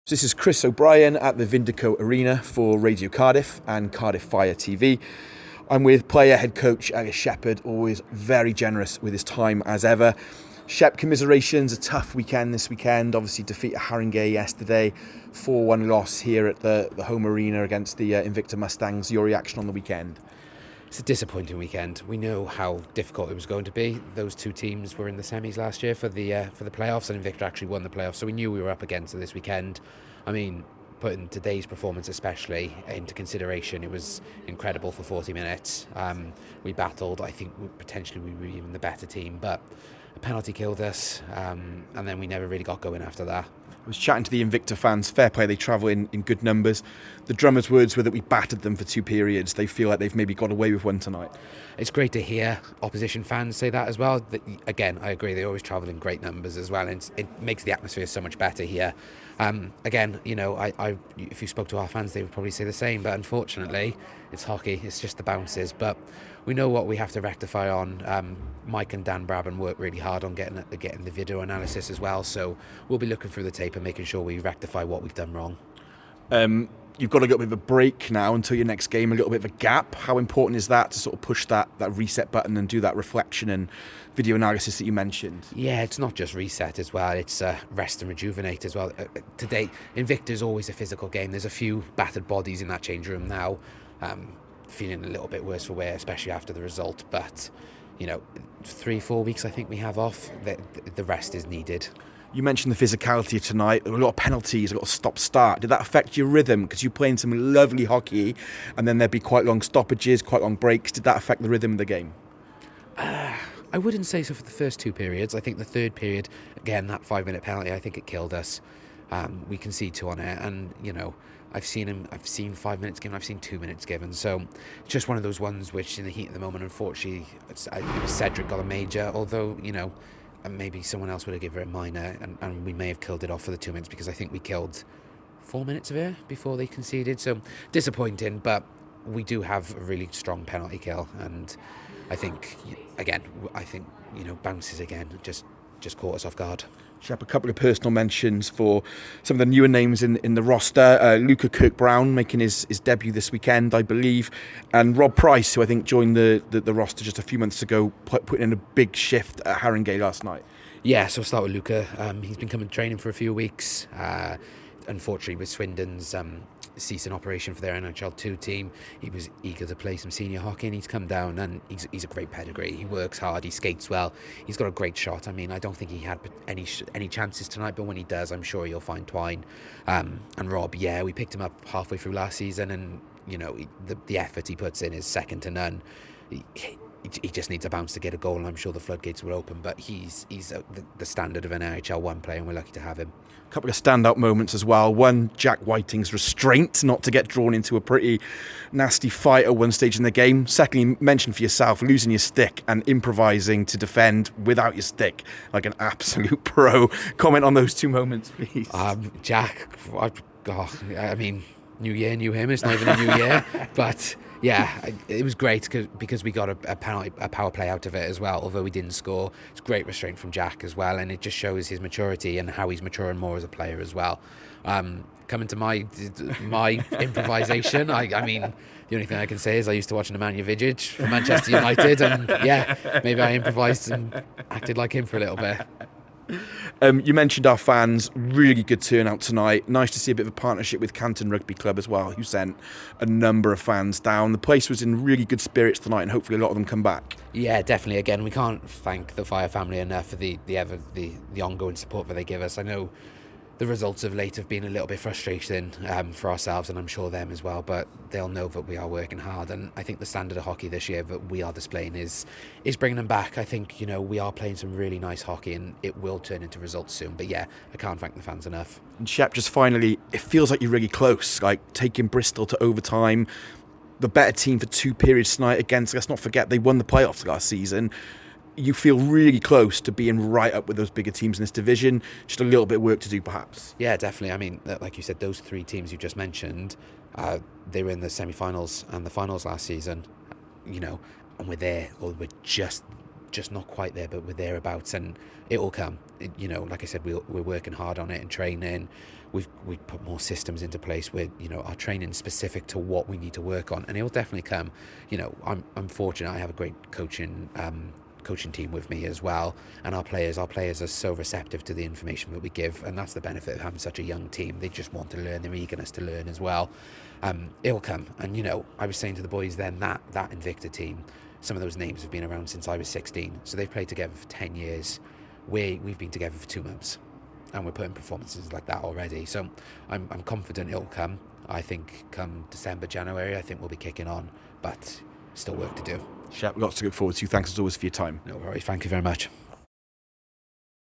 This is Chris O'Brien at the Invicta Arena for Radio Cardiff and Cardiff Fire TV. I'm with player head coach Elis Sheppard, always very generous with his time as ever. Shep, commiserations, a tough weekend this weekend. Obviously defeat at Haringey yesterday, 4-1 loss here at the home arena against the Invicta Mustangs. Your reaction on the weekend? It's a disappointing weekend. We know how difficult it was going to be. Those two teams were in the semis last year for the playoffs, and Invicta actually won the playoffs, so we knew we were up against it this weekend. I mean, putting today's performance especially into consideration, it was incredible for 40 minutes. We battled. I think potentially we were even the better team, but a penalty killed us, and then we never really got going after that. I was chatting to the Invicta fans. Fair play, they travel in good numbers. The drummer's words were that we battered them for 2 periods. They feel like they've maybe got away with one tonight. It's great to hear opposition fans say that as well. Again, I agree, they always travel in great numbers as well, and it makes the atmosphere so much better here. Again, you know, I if you spoke to our fans, they would probably say the same, but unfortunately, it's hockey, it's just the bounces. But we know what we have to rectify on. Mike and Dan Brabham work really hard on getting the video analysis as well, so we'll be looking through the tape and making sure we rectify what we've done wrong. You've got a little bit of a break now until your next game, a little bit of a gap. How important is that to sort of push that reset button and do that reflection and video analysis that you mentioned? Yeah, it's not just reset as well, it's rest and rejuvenate as well. Today, Invicta is always a physical game. There's a few battered bodies in that change room now, feeling a little bit worse for wear, especially after the result. But, you know, 3-4 weeks I think we have off. The rest is needed. You mentioned the physicality tonight. There were a lot of penalties, a lot of stop-start. Did that affect your rhythm? Because you're playing some lovely hockey, and then there'd be quite long stoppages, quite long breaks. Did that affect the rhythm of the game? I wouldn't say so for the first 2 periods. I think the third period, again, that 5-minute penalty, I think it killed us. We conceded 2 on it, and, you know, I've seen 5 minutes given, I've seen 2 minutes given. So it's just one of those ones which, in the heat of the moment, unfortunately, Cedric got a major, although, you know, and maybe someone else would have given it a minor, and we may have killed it off for the 2 minutes, because I think we killed 4 minutes of it before they conceded. So disappointing, but we do have a really strong penalty kill, and I think, you know, bounces again just caught us off guard. Shep, a couple of personal mentions for some of the newer names in the roster. Luca Kirk Brown making his debut this weekend, I believe, and Rob Price, who I think joined the roster just a few months ago, putting in a big shift at Haringey last night. Yeah, so I'll start with Luca. He's been coming training for a few weeks. Unfortunately, with Swindon's ceasing operation for their NHL 2 team, he was eager to play some senior hockey, and he's come down, and he's a great pedigree. He works hard, he skates well, he's got a great shot. I mean, I don't think he had any chances tonight, but when he does, I'm sure he'll find twine. And Rob, yeah, we picked him up halfway through last season, and, you know, the effort he puts in is second to none. He just needs a bounce to get a goal, and I'm sure the floodgates will open, but he's the standard of an NHL 1 player, and we're lucky to have him. A couple of standout moments as well. One, Jack Whiting's restraint not to get drawn into a pretty nasty fight at one stage in the game. Secondly, mentioned for yourself, losing your stick and improvising to defend without your stick like an absolute pro. Comment on those 2 moments, please. Jack, I mean, new year, new him. It's not even a new year, but yeah, it was great because we got a power play out of it as well, although we didn't score. It's great restraint from Jack as well, and it just shows his maturity and how he's maturing more as a player as well. Coming to my improvisation, I mean, the only thing I can say is I used to watch Nemanja Vidic for Manchester United, and yeah, maybe I improvised and acted like him for a little bit. You mentioned our fans, really good turnout tonight. Nice to see a bit of a partnership with Canton Rugby Club as well, who sent a number of fans down. The place was in really good spirits tonight, and hopefully a lot of them come back. Yeah, definitely. Again, we can't thank the Fire family enough for the ongoing support that they give us. I know the results of late have been a little bit frustrating for ourselves, and I'm sure them as well, but they'll know that we are working hard, and I think the standard of hockey this year that we are displaying is bringing them back. I think, you know, we are playing some really nice hockey, and it will turn into results soon, but yeah, I can't thank the fans enough. And Shep, just finally, it feels like you're really close, like taking Bristol to overtime, the better team for 2 periods tonight against, let's not forget, they won the playoffs last season. You feel really close to being right up with those bigger teams in this division. Just a little bit of work to do, perhaps. Yeah, definitely. I mean, like you said, those 3 teams you just mentioned, they were in the semi-finals and the finals last season, you know, and we're there, or we're just just not quite there, but we're thereabouts, and it will come. Like I said, we're working hard on it and training. We've put more systems into place where our training is specific to what we need to work on, and it will definitely come. I'm fortunate. I have a great coaching team with me as well, and our players are so receptive to the information that we give, and that's the benefit of having such a young team. They just want to learn. They're eagerness to learn as well. It'll come, and I was saying to the boys then that Invicta team, some of those names have been around since I was 16, so they've played together for 10 years. We've been together for 2 months, and we're putting performances like that already. So I'm confident it'll come. I think come December, January, I think we'll be kicking on, but still work to do. Shep, lots to look forward to. Thanks as always for your time. No worries. Thank you very much.